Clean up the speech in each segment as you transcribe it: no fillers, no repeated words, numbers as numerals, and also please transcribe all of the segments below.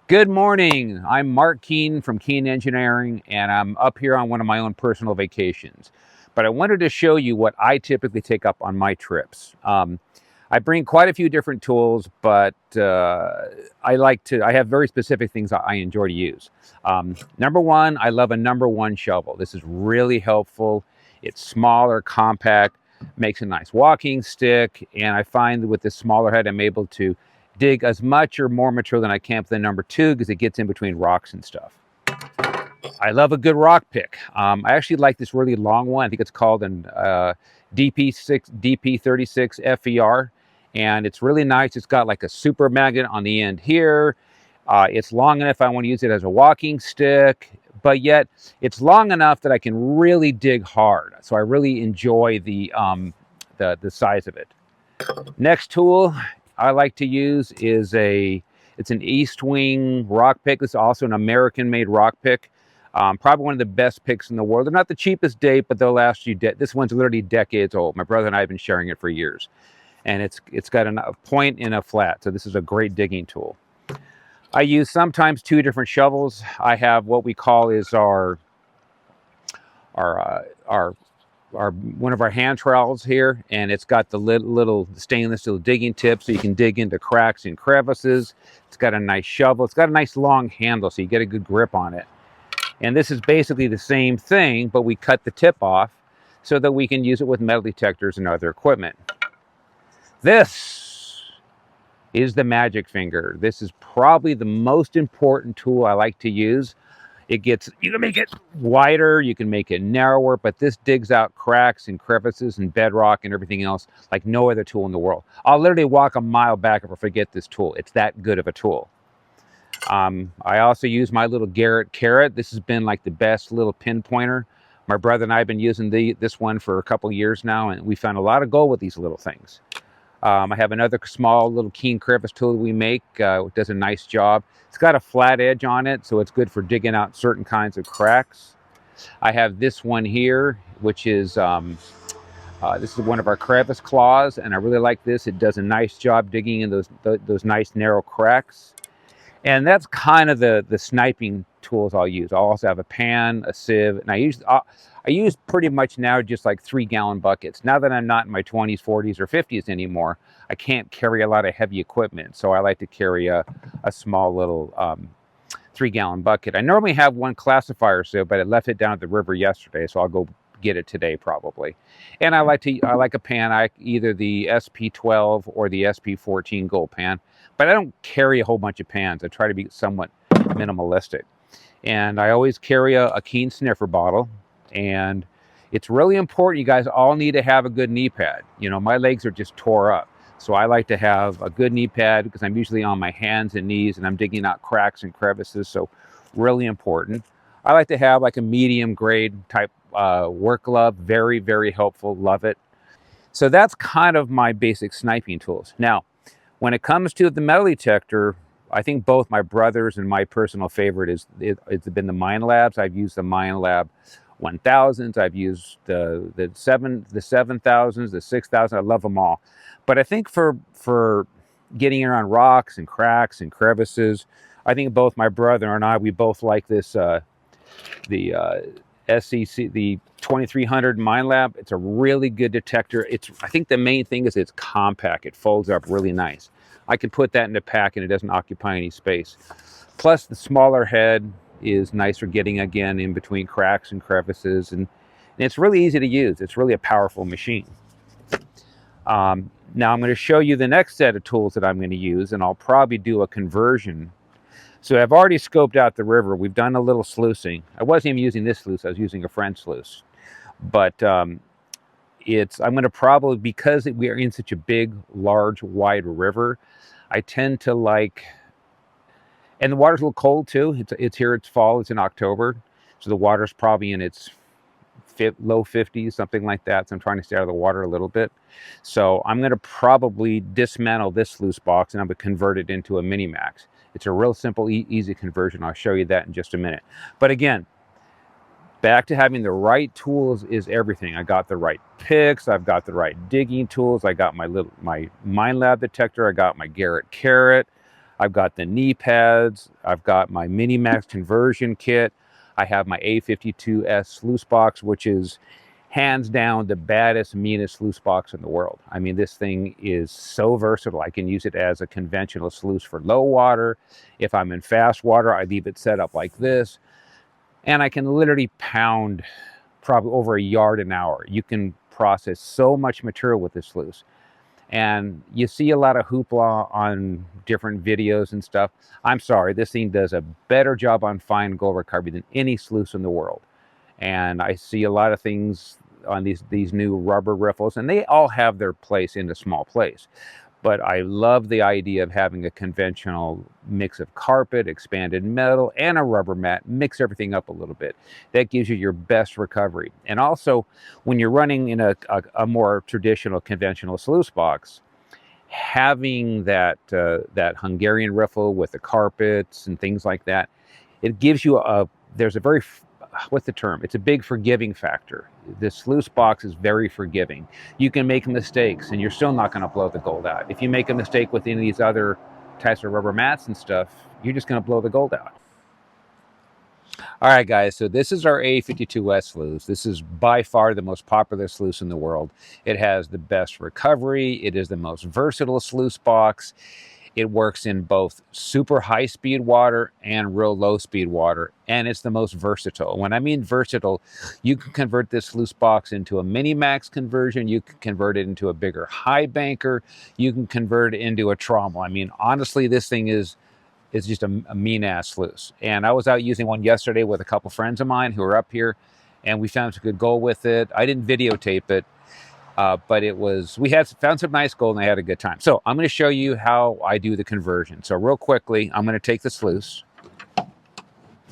Good morning. I'm Mark Keene from Keene Engineering, and I'm up here on one of my own personal vacations. But I wanted to show you what I typically take up on my trips. I bring quite a few different tools, but I have very specific things I enjoy to use. Number one, I love a number one shovel. This is really helpful. It's smaller, compact, makes a nice walking stick, and I find that with this smaller head, I'm able to dig as much or more material than I can with the number two because it gets in between rocks and stuff. I love a good rock pick. I actually like this really long one. I think it's called an DP36 FER, and it's really nice. It's got like a super magnet on the end here. It's long enough I want to use it as a walking stick, but yet it's long enough that I can really dig hard. So I really enjoy the size of it. Next tool I like to use is it's an East Wing rock pick. This is also an American-made rock pick. Probably one of the best picks in the world. They're not the cheapest date, but they'll last you. This one's literally decades old. My brother and I have been sharing it for years, and it's got a point and a flat. So this is a great digging tool. I use sometimes two different shovels. I have what we call is our one of our hand trowels here, and it's got the little stainless steel digging tip so you can dig into cracks and crevices. It's got a nice shovel. It's got a nice long handle so you get a good grip on it. And this is basically the same thing, but we cut the tip off so that we can use it with metal detectors and other equipment. This is the magic finger. This is probably the most important tool I like to use. You can make it wider, you can make it narrower, but this digs out cracks and crevices and bedrock and everything else like no other tool in the world. I'll literally walk a mile back if I forget this tool. It's that good of a tool. I also use my little Garrett carrot. This has been like the best little pinpointer. My brother and I have been using this one for a couple years now, and we found a lot of gold with these little things. I have another small little Keene crevice tool that we make. It does a nice job. It's got a flat edge on it, so it's good for digging out certain kinds of cracks. I have this one here, which is this is one of our crevice claws, and I really like this. It does a nice job digging in those nice narrow cracks. And that's kind of the sniping tools I'll use. I'll also have a pan, a sieve, and I use pretty much now just like 3-gallon buckets. Now that I'm not in my 20s, 40s, or 50s anymore, I can't carry a lot of heavy equipment. So I like to carry a small little 3-gallon bucket. I normally have one classifier sieve, but I left it down at the river yesterday, so I'll go get it today probably. And I like a pan, either the SP12 or the SP14 gold pan, but I don't carry a whole bunch of pans. I try to be somewhat minimalistic. And I always carry a Keene sniffer bottle, and it's really important. You guys all need to have a good knee pad. You know, my legs are just tore up, so I like to have a good knee pad because I'm usually on my hands and knees and I'm digging out cracks and crevices, so really important. I like to have like a medium grade type work glove. Very, very helpful. Love it. So that's kind of my basic sniping tools. Now, when it comes to the metal detector, I think both my brother's and my personal favorite it's been the Mine Labs. I've used the Mine Lab 1000s. I've used the 7000s, the 6000. I love them all. But I think for getting around rocks and cracks and crevices, I think both my brother and I, we both like this the SEC, the 2300 Mine Lab. It's a really good detector. I think the main thing is it's compact. It folds up really nice. I can put that in a pack and it doesn't occupy any space. Plus the smaller head is nice for getting again in between cracks and crevices, and it's really easy to use. It's really a powerful machine. Now I'm going to show you the next set of tools that I'm going to use, and I'll probably do a conversion. So I've already scoped out the river. We've done a little sluicing. I wasn't even using this sluice. I was using a French sluice. But I'm going to probably, because we are in such a big, large, wide river, I tend to like, and the water's a little cold too. It's here, it's fall, it's in October. So the water's probably in its low 50s, something like that. So I'm trying to stay out of the water a little bit. So I'm going to probably dismantle this sluice box and I'm going to convert it into a Mini Max. It's a real simple, easy conversion. I'll show you that in just a minute. But again, back to having the right tools is everything. I got the right picks. I've got the right digging tools. I got my Mine Lab detector. I got my Garrett carrot. I've got the knee pads. I've got my Mini Max conversion kit. I have my A52S sluice box, which is hands down the baddest, meanest sluice box in the world. I mean, this thing is so versatile. I can use it as a conventional sluice for low water. If I'm in fast water, I leave it set up like this. And I can literally pound probably over a yard an hour. You can process so much material with this sluice. And you see a lot of hoopla on different videos and stuff. I'm sorry, this thing does a better job on fine gold recovery than any sluice in the world. And I see a lot of things on these new rubber riffles, and they all have their place in a small place. But I love the idea of having a conventional mix of carpet, expanded metal, and a rubber mat. Mix everything up a little bit. That gives you your best recovery. And also, when you're running in a more traditional, conventional sluice box, having that Hungarian riffle with the carpets and things like that, it gives you there's a very, what's the term? It's a big forgiving factor. This sluice box is very forgiving. You can make mistakes and you're still not going to blow the gold out. If you make a mistake with any of these other types of rubber mats and stuff, you're just going to blow the gold out. All right, guys, so this is our A52S sluice. This is by far the most popular sluice in the world. It has the best recovery. It is the most versatile sluice box. It works in both super high-speed water and real low-speed water, and it's the most versatile. When I mean versatile, you can convert this sluice box into a mini-max conversion. You can convert it into a bigger high banker. You can convert it into a trommel. I mean, honestly, this thing is just a mean-ass sluice. And I was out using one yesterday with a couple friends of mine who are up here, and we found some good gold with it. I didn't videotape it. But we found some nice gold and I had a good time. So I'm going to show you how I do the conversion. So real quickly, I'm going to take the sluice.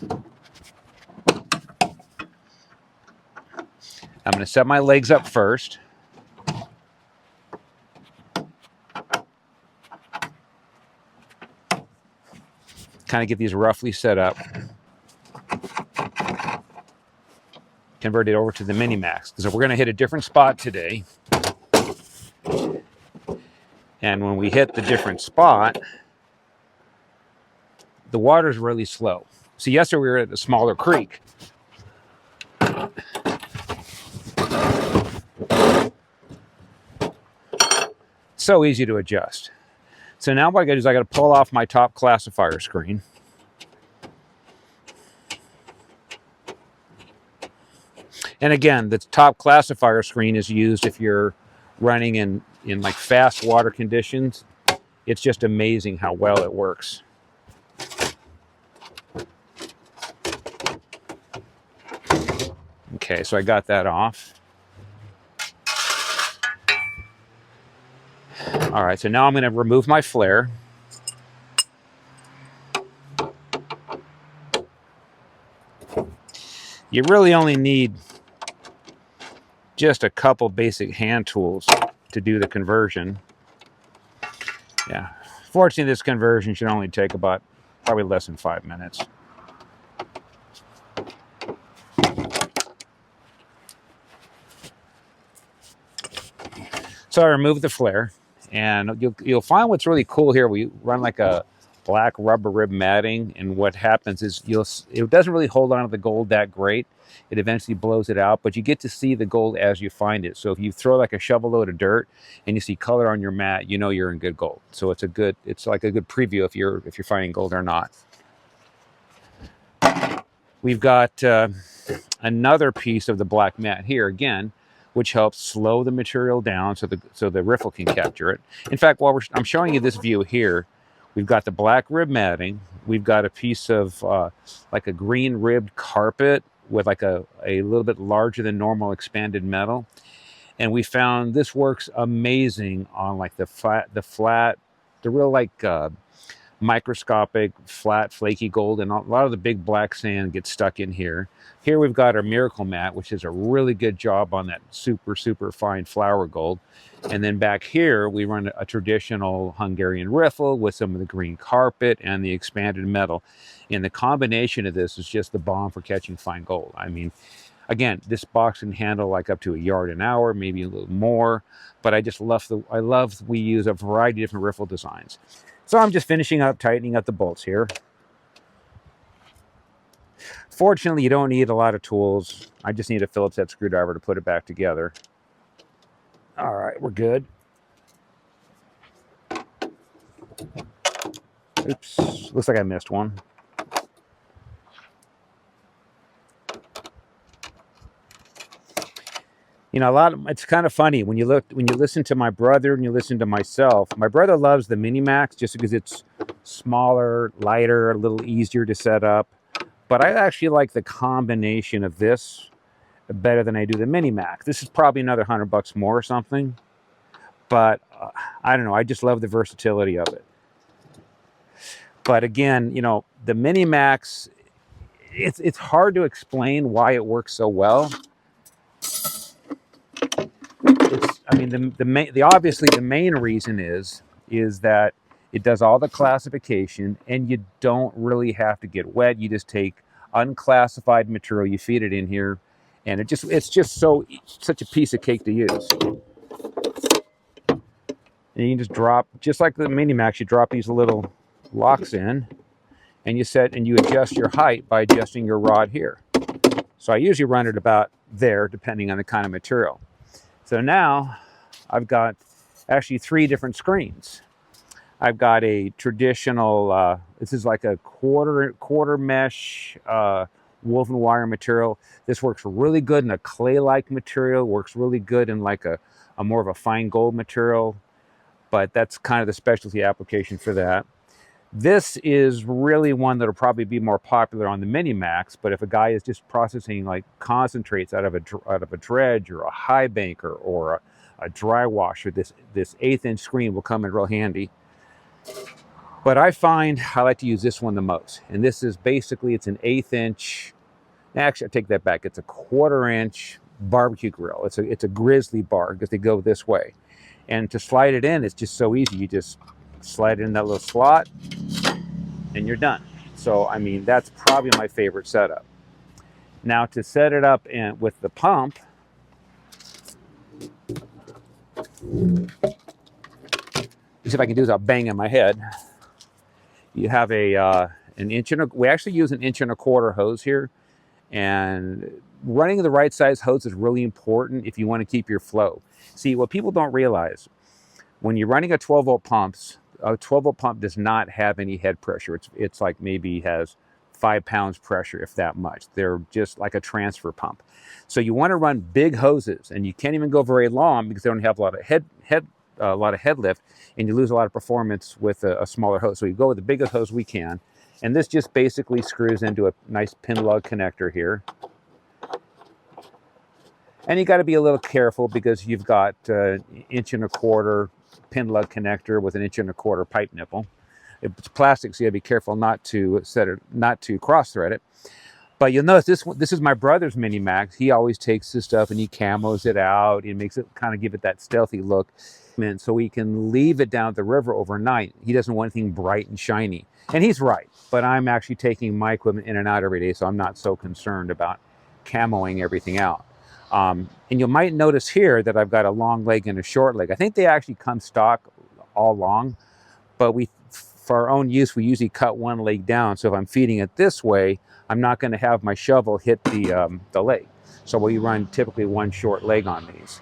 I'm going to set my legs up first. Kind of get these roughly set up. Convert it over to the Mini Max because we're going to hit a different spot today. And when we hit the different spot, the water's really slow. See, yesterday we were at a smaller creek. So easy to adjust. So now what I got to do is I got to pull off my top classifier screen. And again, the top classifier screen is used if you're running in like fast water conditions. It's just amazing how well it works. Okay, so I got that off. All right, so now I'm going to remove my flare. You really only need just a couple basic hand tools to do the conversion. Yeah, fortunately this conversion should only take about probably less than 5 minutes. So I removed the flare, and you'll find what's really cool here. We run like a black rubber rib matting, and what happens is it doesn't really hold on to the gold that great. It eventually blows it out, but you get to see the gold as you find it. So if you throw like a shovel load of dirt and you see color on your mat, you know you're in good gold. So it's like a good preview if you're finding gold or not. We've got another piece of the black mat here again, which helps slow the material down so the riffle can capture it. In fact, while I'm showing you this view here, we've got the black rib matting. We've got a piece of like a green ribbed carpet with like a little bit larger than normal expanded metal. And we found this works amazing on like the real like microscopic, flat, flaky gold, and a lot of the big black sand gets stuck in here. Here we've got our miracle mat, which is a really good job on that super, super fine flower gold. And then back here, we run a traditional Hungarian riffle with some of the green carpet and the expanded metal. And the combination of this is just the bomb for catching fine gold. I mean, again, this box can handle like up to a yard an hour, maybe a little more, but I love we use a variety of different riffle designs. So I'm just finishing up tightening up the bolts here. Fortunately, you don't need a lot of tools. I just need a Phillips head screwdriver to put it back together. All right, we're good. Oops, looks like I missed one. You know, it's kind of funny when you listen to my brother and you listen to myself. My brother loves the Mini Max just because it's smaller, lighter, a little easier to set up. But I actually like the combination of this better than I do the Mini Max. This is probably another $100 more or something. But I don't know. I just love the versatility of it. But again, you know, the Mini Max, it's hard to explain why it works so well. I mean, obviously the main reason is that it does all the classification, and you don't really have to get wet. You just take unclassified material, you feed it in here, and it's just such a piece of cake to use. And you can just drop, just like the Mini Max, you drop these little locks in, and you adjust your height by adjusting your rod here. So I usually run it about there, depending on the kind of material. So now I've got actually 3 different screens. I've got a traditional, this is like a quarter mesh woven wire material. This works really good in a clay-like material, works really good in like a more of a fine gold material, but that's kind of the specialty application for that. This is really one that'll probably be more popular on the Mini Max, but if a guy is just processing like concentrates out of a dredge or a high banker or a dry washer, this 1/8-inch screen will come in real handy. But I find I like to use this one the most, and this is basically, it's an 1/8 inch. Actually, I take that back. It's a 1/4 inch barbecue grill. It's a grizzly bar because they go this way, and to slide it in, it's just so easy. You just slide it in that little slot and you're done. So I mean, that's probably my favorite setup. Now to set it up with the pump, see if I can do this without banging my head. You have an 1.25 we actually use an 1.25 inch hose here, and running the right size hose is really important if you want to keep your flow. See, what people don't realize, when you're running a 12-volt a 12-volt pump does not have any head pressure. It's like maybe has 5 pounds pressure, if that much. They're just like a transfer pump. So you want to run big hoses, and you can't even go very long because they don't have a lot of head lift, and you lose a lot of performance with a smaller hose. So you go with the biggest hose we can, and this just basically screws into a nice pin lug connector here. And you got to be a little careful because you've got 1.25 inch pin lug connector with an 1.25 inch pipe nipple. It's plastic, so you got to be careful not to cross thread it. But you'll notice this is my brother's Mini Max. He always takes this stuff and he camos it out. He makes it kind of give it that stealthy look, so he can leave it down at the river overnight. He doesn't want anything bright and shiny, and he's right. But I'm actually taking my equipment in and out every day, so I'm not so concerned about camoing everything out. And you might notice here that I've got a long leg and a short leg. I think they actually come stock all long, but for our own use, we usually cut one leg down. So if I'm feeding it this way, I'm not going to have my shovel hit the leg. So we run typically one short leg on these.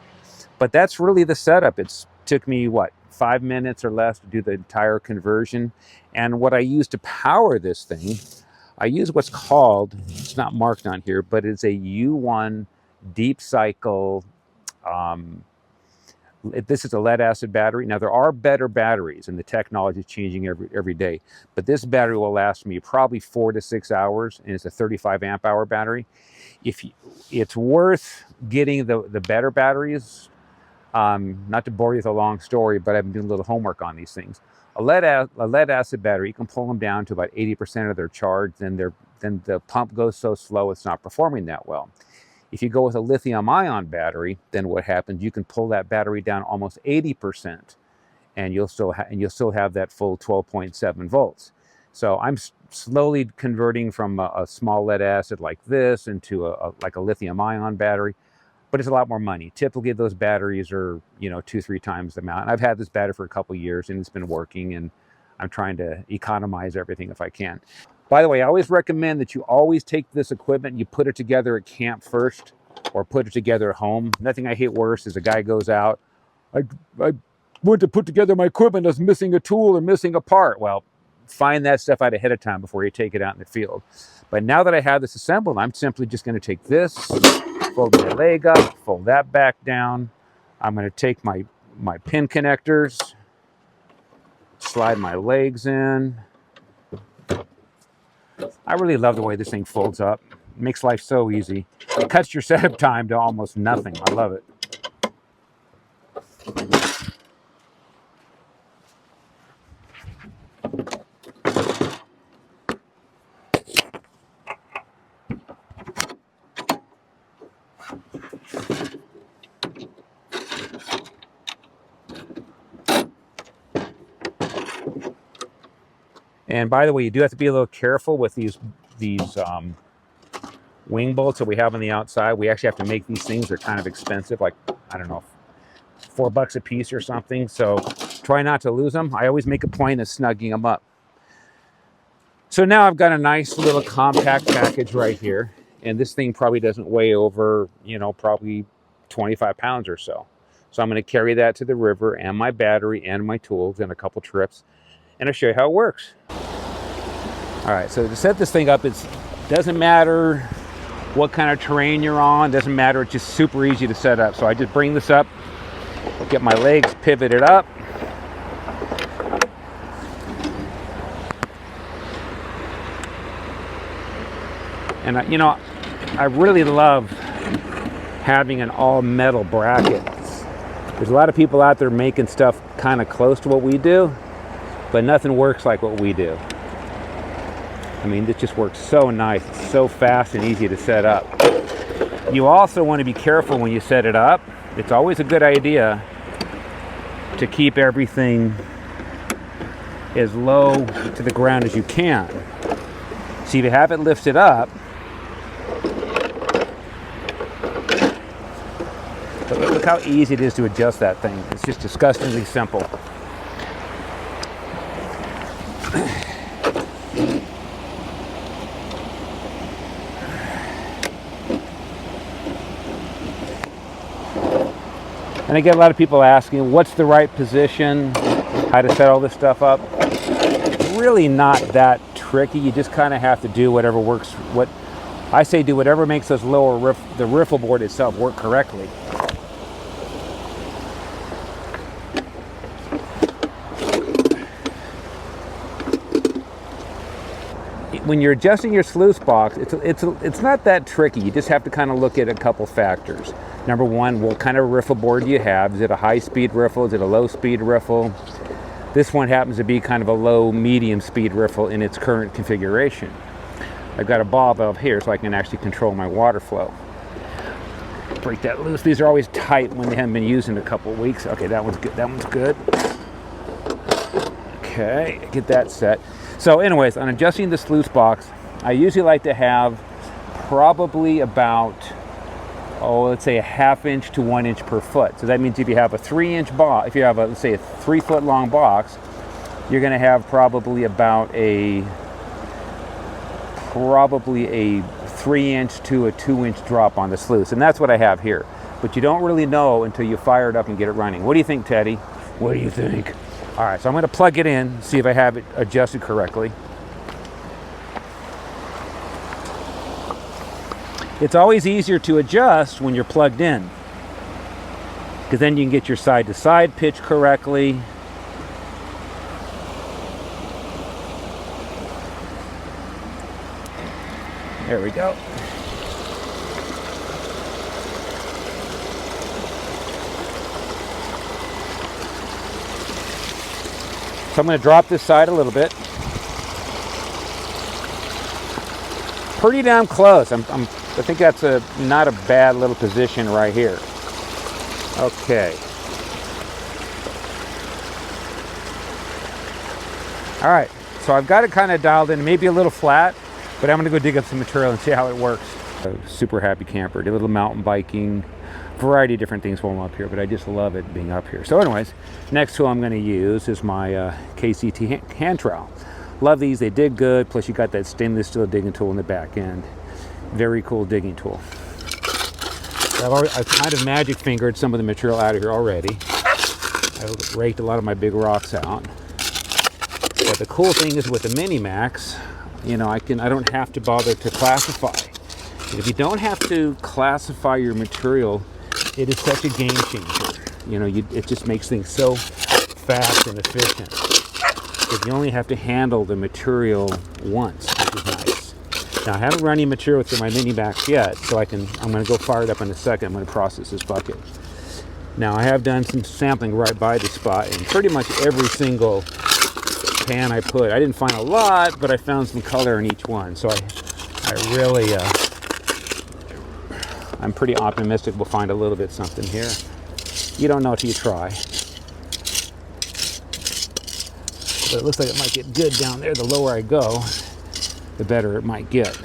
But that's really the setup. It took me, 5 minutes or less to do the entire conversion. And what I use to power this thing, I use what's called, it's not marked on here, but it's a U1 deep cycle. This is a lead acid battery. Now there are better batteries, and the technology is changing every day, but this battery will last me probably 4 to 6 hours, and it's a 35 amp hour battery. It's worth getting the better batteries. Not to bore you with a long story, but I've been doing a little homework on these things. A lead acid battery, you can pull them down to about 80% of their charge, then the pump goes so slow it's not performing that well. If you go with a lithium-ion battery, then what happens? You can pull that battery down almost 80%, and you'll still have that full 12.7 volts. So I'm slowly converting from a small lead acid like this into like a lithium-ion battery, but it's a lot more money. Typically, those batteries are 2-3 times the amount. And I've had this battery for a couple years, and it's been working, and I'm trying to economize everything if I can. By the way, I always recommend that you always take this equipment and you put it together at camp first, or put it together at home. Nothing I hate worse is a guy goes out, I went to put together my equipment, I was missing a tool or missing a part. Well, find that stuff out ahead of time before you take it out in the field. But now that I have this assembled, I'm simply just going to take this, fold my leg up, fold that back down. I'm going to take my pin connectors, slide my legs in. I really love the way this thing folds up. It makes life so easy. It cuts your setup time to almost nothing. I love it. And by the way, you do have to be a little careful with these wing bolts that we have on the outside. We actually have to make these things. They're kind of expensive, like, I don't know, $4 a piece or something. So try not to lose them. I always make a point of snugging them up. So now I've got a nice little compact package right here. And this thing probably doesn't weigh over, you know, probably 25 pounds or so. So I'm going to carry that to the river and my battery and my tools in a couple trips. And I'll show you how it works. All right, so to set this thing up, it doesn't matter what kind of terrain you're on, doesn't matter, it's just super easy to set up. So I just bring this up, get my legs pivoted up. And you know, I really love having an all metal bracket. There's a lot of people out there making stuff kind of close to what we do, but nothing works like what we do. I mean, this just works so nice. It's so fast and easy to set up. You also want to be careful when you set it up. It's always a good idea to keep everything as low to the ground as you can. See, if you have it lifted up, but look how easy it is to adjust that thing. It's just disgustingly simple. And I get a lot of people asking, what's the right position, how to set all this stuff up. It's really not that tricky. You just kind of have to do whatever works. What I say, do whatever makes those lower the riffle board itself work correctly. When you're adjusting your sluice box, it's not that tricky. You just have to kind of look at a couple factors. Number one, what kind of riffle board do you have? Is it a high-speed riffle? Is it a low-speed riffle? This one happens to be kind of a low-medium speed riffle in its current configuration. I've got a ball valve here so I can actually control my water flow. Break that loose. These are always tight when they haven't been used in a couple of weeks. Okay, that one's good. That one's good. Okay, get that set. So anyways, on adjusting the sluice box, I usually like to have probably about, let's say a 1/2 inch to 1 inch per foot. So that means if you have a 3-inch box, if you have let's say a 3-foot long box, you're going to have probably about a 3-inch to a 2-inch drop on the sluice. And that's what I have here. But you don't really know until you fire it up and get it running. What do you think, Teddy? What do you think? All right, so I'm going to plug it in, see if I have it adjusted correctly. It's always easier to adjust when you're plugged in, because then you can get your side-to-side pitch correctly. There we go. So I'm going to drop this side a little bit. Pretty damn close. I think that's not a bad little position right here. Okay. All right. So I've got it kind of dialed in, maybe a little flat, but I'm going to go dig up some material and see how it works. A super happy camper. Did a little mountain biking, variety of different things while I'm up here, but I just love it being up here. So anyways, next tool I'm going to use is my KCT hand trowel. Love these, they dig good, plus you got that stainless steel digging tool in the back end. Very cool digging tool. I've kind of magic fingered some of the material out of here already. I've raked a lot of my big rocks out. But the cool thing is with the Mini Max, you know, I don't have to bother to classify. If you don't have to classify your material, it is such a game changer. You know, it just makes things so fast and efficient. If you only have to handle the material once, which is nice. Now I haven't run any material through my Mini Max yet, so I'm going to go fire it up in a second. I'm going to process this bucket. Now I have done some sampling right by the spot, and pretty much every single pan I put, I didn't find a lot, but I found some color in each one. So I really, I'm pretty optimistic we'll find a little bit something here. You don't know till you try. But it looks like it might get good down there. The lower I go, the better it might get.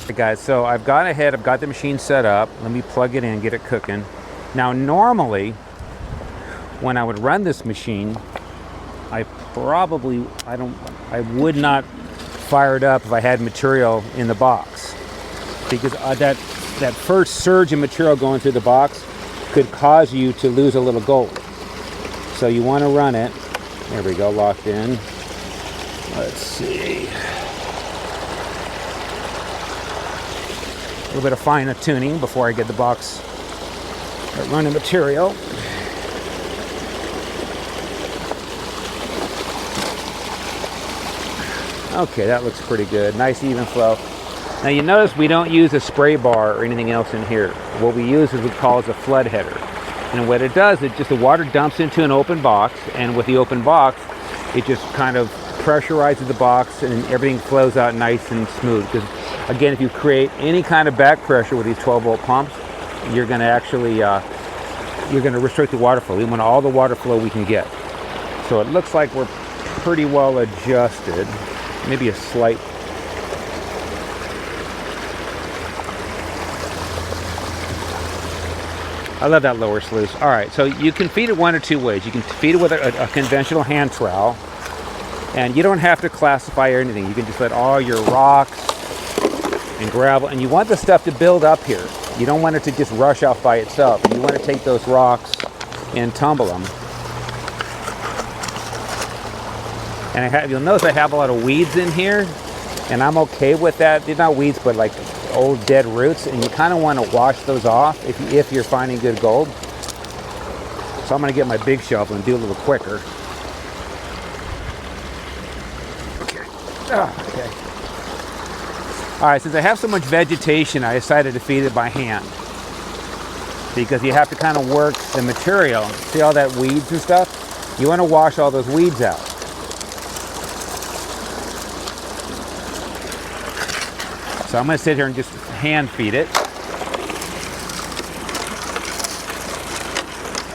Okay, guys, so I've gone ahead, I've got the machine set up. Let me plug it in, get it cooking. Now, normally, when I would run this machine, I would not fire it up if I had material in the box, because that first surge of material going through the box could cause you to lose a little gold. So you want to run it. There we go, locked in. Let's see. A little bit of fine tuning before I get the box running material. Okay, that looks pretty good. Nice even flow. Now you notice we don't use a spray bar or anything else in here. What we use is what we call a flood header. And what it does, it just the water dumps into an open box, and with the open box, it just kind of pressurizes the box and everything flows out nice and smooth. Because again, if you create any kind of back pressure with these 12-volt pumps, you're going to actually you're going to restrict the water flow. We want all the water flow we can get. So it looks like we're pretty well adjusted. Maybe a slight. I love that lower sluice. All right, so you can feed it one or two ways. You can feed it with a conventional hand trowel, and you don't have to classify or anything. You can just let all your rocks and gravel, and you want the stuff to build up here. You don't want it to just rush off by itself. You want to take those rocks and tumble them. And you'll notice I have a lot of weeds in here, and I'm okay with that. They're not weeds, but like old dead roots, and you kind of want to wash those off if you're finding good gold. So I'm going to get my big shovel and do a little quicker. Okay. Oh, okay. All right, since I have so much vegetation, I decided to feed it by hand, because you have to kind of work the material. See all that weeds and stuff? You want to wash all those weeds out. So I'm going to sit here and just hand feed it.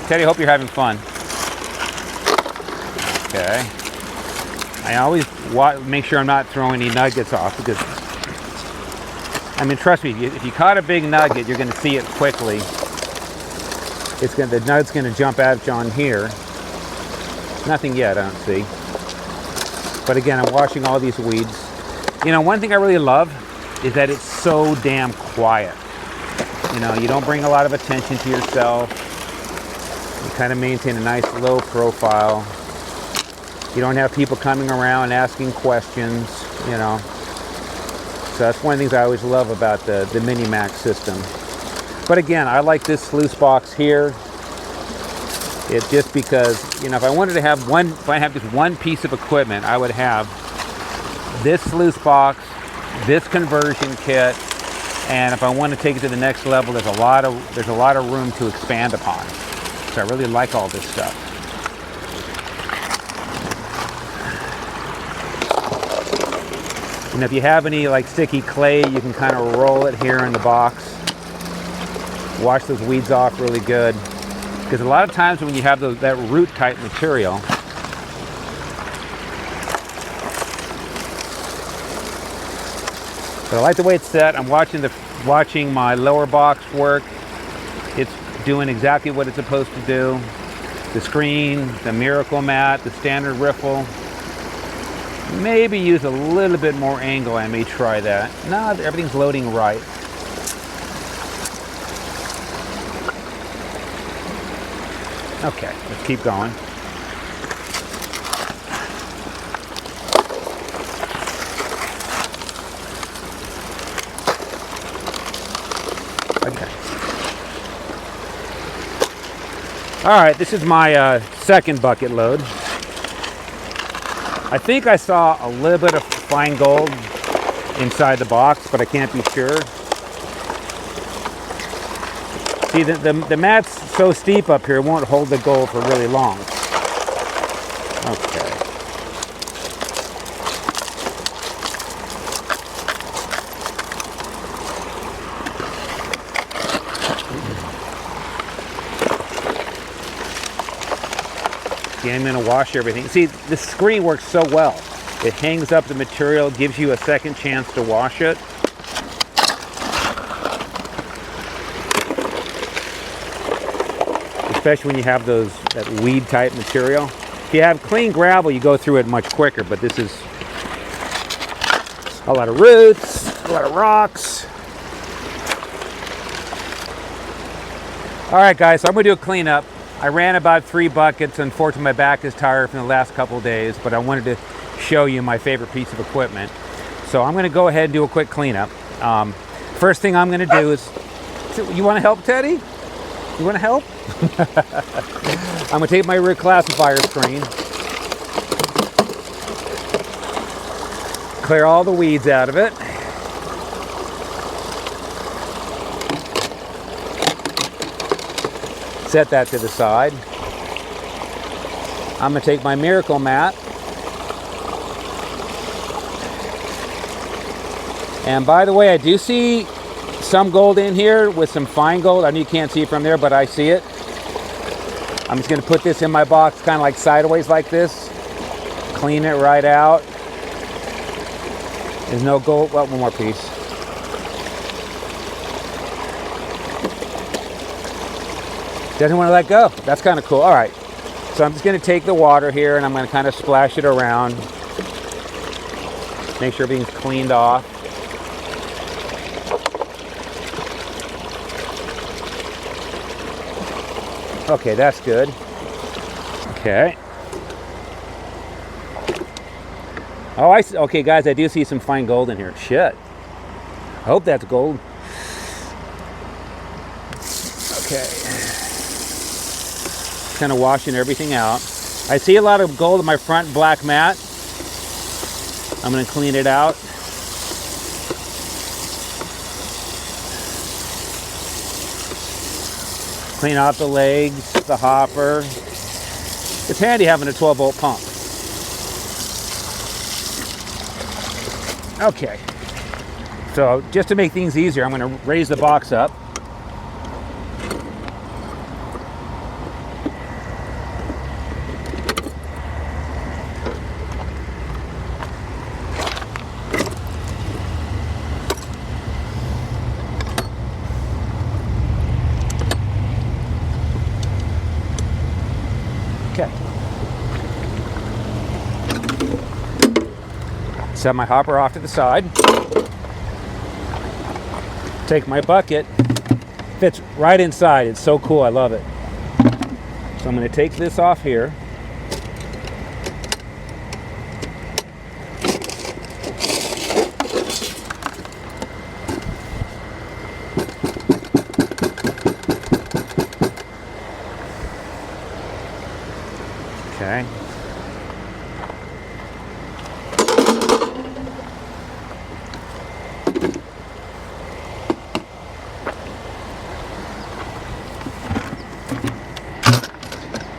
Teddy, I hope you're having fun. Okay. I always make sure I'm not throwing any nuggets off, because, I mean, trust me, if you caught a big nugget, you're going to see it quickly. The nugget's going to jump out on here. Nothing yet, I don't see. But again, I'm washing all these weeds. You know, one thing I really love is that it's so damn quiet. You know, you don't bring a lot of attention to yourself. You kind of maintain a nice low profile. You don't have people coming around asking questions, you know. So that's one of the things I always love about the Mini Max system. But again, I like this sluice box here. It's just because, you know, if I wanted to have if I have just one piece of equipment, I would have this sluice box, this conversion kit, and if I want to take it to the next level, there's a lot of room to expand upon. So I really like all this stuff. And if you have any like sticky clay, you can kind of roll it here in the box. Wash those weeds off really good, because a lot of times when you have that root type material, But I like the way it's set. I'm watching my lower box work. It's doing exactly what it's supposed to do. The screen, the miracle mat, the standard riffle. Maybe use a little bit more angle. I may try that. No, everything's loading right. Okay, let's keep going. Okay. All right, this is my second bucket load. I think I saw a little bit of fine gold inside the box, but I can't be sure. See, the mat's so steep up here, it won't hold the gold for really long. Okay. Okay, I'm going to wash everything. See, this screen works so well. It hangs up the material, gives you a second chance to wash it. Especially when you have that weed type material. If you have clean gravel, you go through it much quicker, but this is a lot of roots, a lot of rocks. All right, guys, so I'm gonna do a cleanup. I ran about 3 buckets. Unfortunately, my back is tired from the last couple of days, but I wanted to show you my favorite piece of equipment. So I'm gonna go ahead and do a quick cleanup. First thing I'm gonna do is, you wanna help, Teddy? You wanna help? I'm gonna take my rear classifier screen, clear all the weeds out of it. Set that to the side. I'm gonna take my miracle mat and by the way, I do see some gold in here with some fine gold. I know you can't see it from there, but I see it. I'm just gonna put this in my box kind of like sideways like this. Clean it right out. There's no gold. Well, one more piece. Doesn't want to let go. That's kind of cool. All right. So I'm just going to take the water here and I'm going to kind of splash it around. Make sure everything's cleaned off. Okay, that's good. Okay. Oh, I see. Okay, guys, I do see some fine gold in here. Shit. I hope that's gold. Okay. Kind of washing everything out. I see a lot of gold in my front black mat. I'm going to clean it out. Clean out the legs, the hopper. It's handy having a 12-volt pump. Okay. So just to make things easier, I'm going to raise the box up. Okay. Set my hopper off to the side. Take my bucket. Fits right inside. It's so cool. I love it. So I'm going to take this off here. Okay.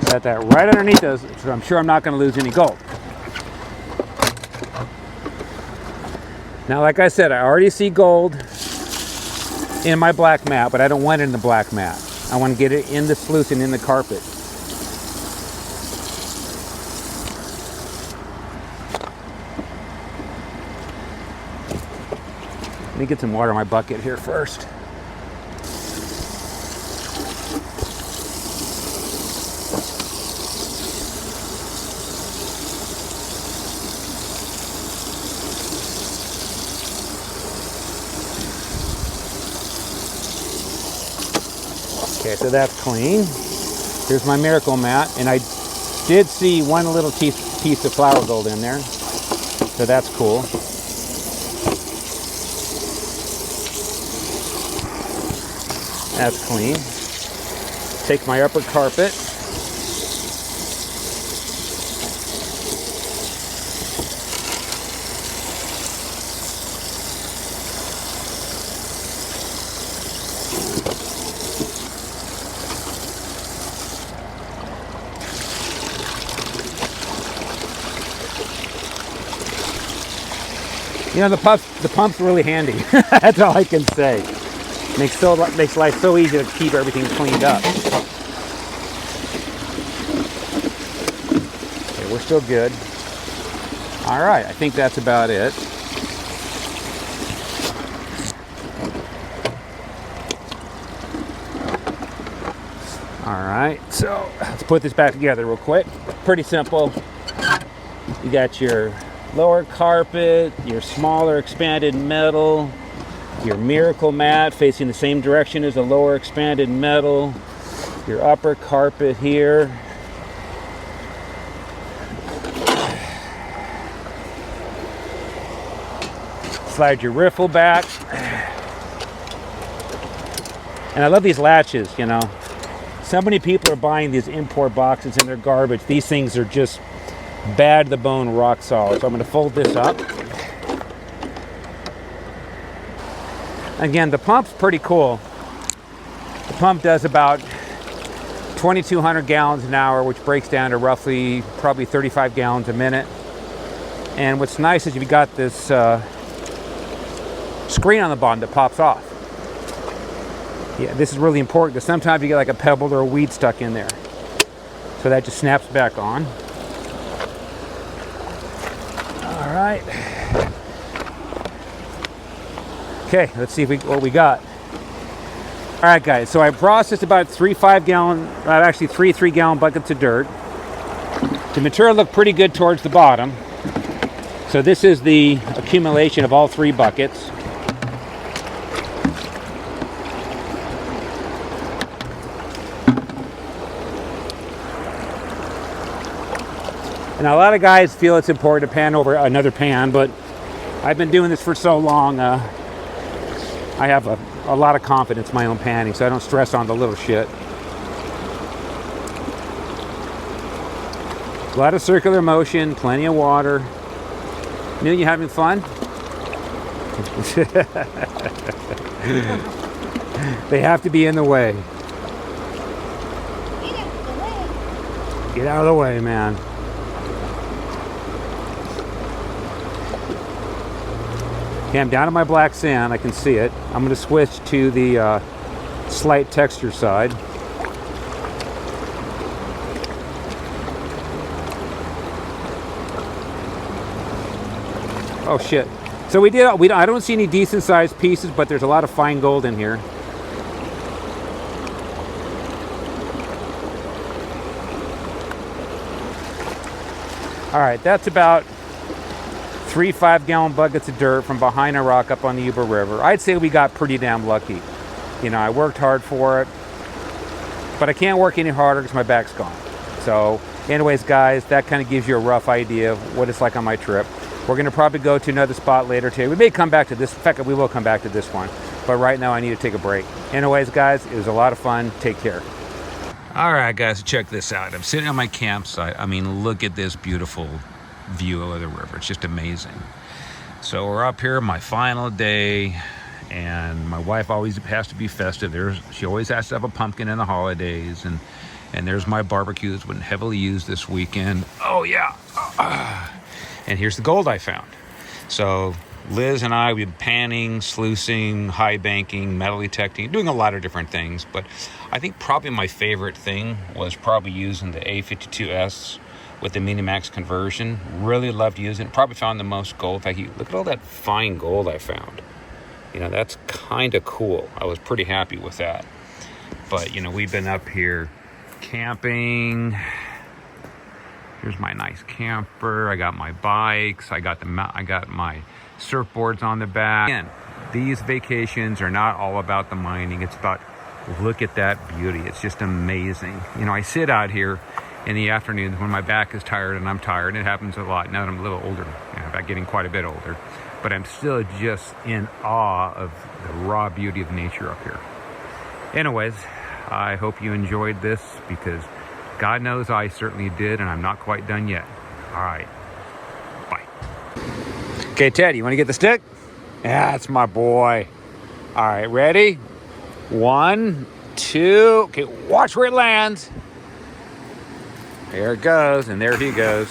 Set that right underneath those, so I'm sure I'm not going to lose any gold. Now, like I said, I already see gold in my black mat, but I don't want it in the black mat. I want to get it in the sluice and in the carpet. Let me get some water in my bucket here first. Okay, so that's clean. Here's my miracle mat, and I did see one little piece of flower gold in there, so that's cool. That's clean. Take my upper carpet. You know, the pump's really handy. That's all I can say. Makes life so easy to keep everything cleaned up. Okay, we're still good. All right, I think that's about it. All right, so let's put this back together real quick. Pretty simple. You got your lower carpet, your smaller expanded metal, your miracle mat facing the same direction as the lower expanded metal, your upper carpet here. Slide your riffle back. And I love these latches, you know. So many people are buying these import boxes and they're garbage. These things are just bad to the bone, rock solid. So I'm going to fold this up. Again, the pump's pretty cool. The pump does about 2,200 gallons an hour, which breaks down to roughly probably 35 gallons a minute. And what's nice is you've got this screen on the bottom that pops off. Yeah, this is really important because sometimes you get like a pebble or a weed stuck in there. So that just snaps back on. All right. Okay, let's see what we got. All right, guys, so I processed about three 3-gallon buckets of dirt. The material looked pretty good towards the bottom. So this is the accumulation of all 3 buckets. And a lot of guys feel it's important to pan over another pan, but I've been doing this for so long, I have a lot of confidence in my own panning, so I don't stress on the little shit. A lot of circular motion, plenty of water. Neil, you having fun? They have to be in the way. Get out of the way, man. Okay, I'm down to my black sand. I can see it. I'm going to switch to the slight texture side. Oh shit! So I don't see any decent sized pieces, but there's a lot of fine gold in here. All right, that's about 3 5-gallon buckets of dirt from behind a rock up on the Yuba River. I'd say we got pretty damn lucky. You know, I worked hard for it, but I can't work any harder because my back's gone. So anyways, guys, that kind of gives you a rough idea of what it's like on my trip. We're going to probably go to another spot later today. We may come back to this. In fact, we will come back to this one. But right now, I need to take a break. Anyways, guys, it was a lot of fun. Take care. All right, guys, check this out. I'm sitting on my campsite. I mean, look at this beautiful view of the river. It's just amazing. So we're up here, my final day, and my wife always has to be festive. She always has to have a pumpkin in the holidays, and there's my barbecue that's been heavily used this weekend. Oh yeah. And here's the gold I found. So Liz and I, we've been panning, sluicing, high banking, metal detecting, doing a lot of different things, but I think probably my favorite thing was probably using the A52S with the Minimax conversion. Really loved using it. Probably found the most gold. In fact, look at all that fine gold I found. You know, that's kind of cool. I was pretty happy with that. But, you know, we've been up here camping. Here's my nice camper. I got my bikes. I got my surfboards on the back. Again, these vacations are not all about the mining. It's about, look at that beauty. It's just amazing. You know, I sit out here in the afternoons when my back is tired, and I'm tired. It happens a lot now that I'm a little older. You know, in fact, getting quite a bit older. But I'm still just in awe of the raw beauty of nature up here. Anyways, I hope you enjoyed this, because God knows I certainly did, and I'm not quite done yet. All right, bye. Okay, Ted, you want to get the stick? Yeah, that's my boy. All right, ready? 1, 2. Okay, watch where it lands. There it goes, and there he goes.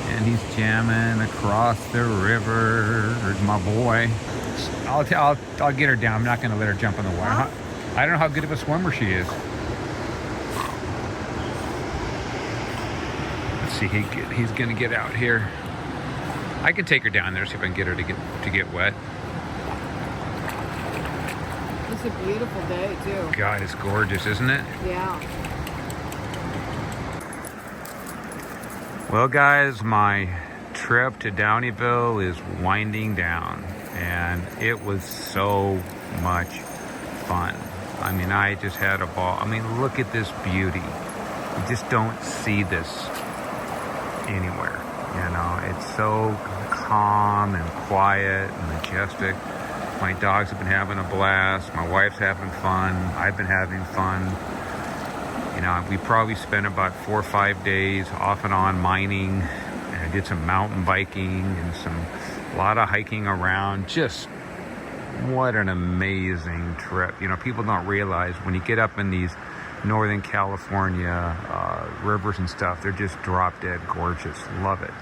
And he's jamming across the river. There's my boy. I'll get her down. I'm not going to let her jump on the water. I don't know how good of a swimmer she is. Let's see. He's going to get out here. I can take her down there, see if I can get her to get wet. It's a beautiful day too. God, it's gorgeous, isn't it? Yeah. Well, guys, my trip to Downeyville is winding down, and it was so much fun. I mean, I just had a ball. I mean, look at this beauty. You just don't see this anywhere. You know, it's so calm and quiet and majestic. My dogs have been having a blast. My wife's having fun. I've been having fun. You know, we probably spent about 4 or 5 days off and on mining. And I did some mountain biking and a lot of hiking around. Just what an amazing trip. You know, people don't realize when you get up in these Northern California rivers and stuff, they're just drop dead gorgeous. Love it.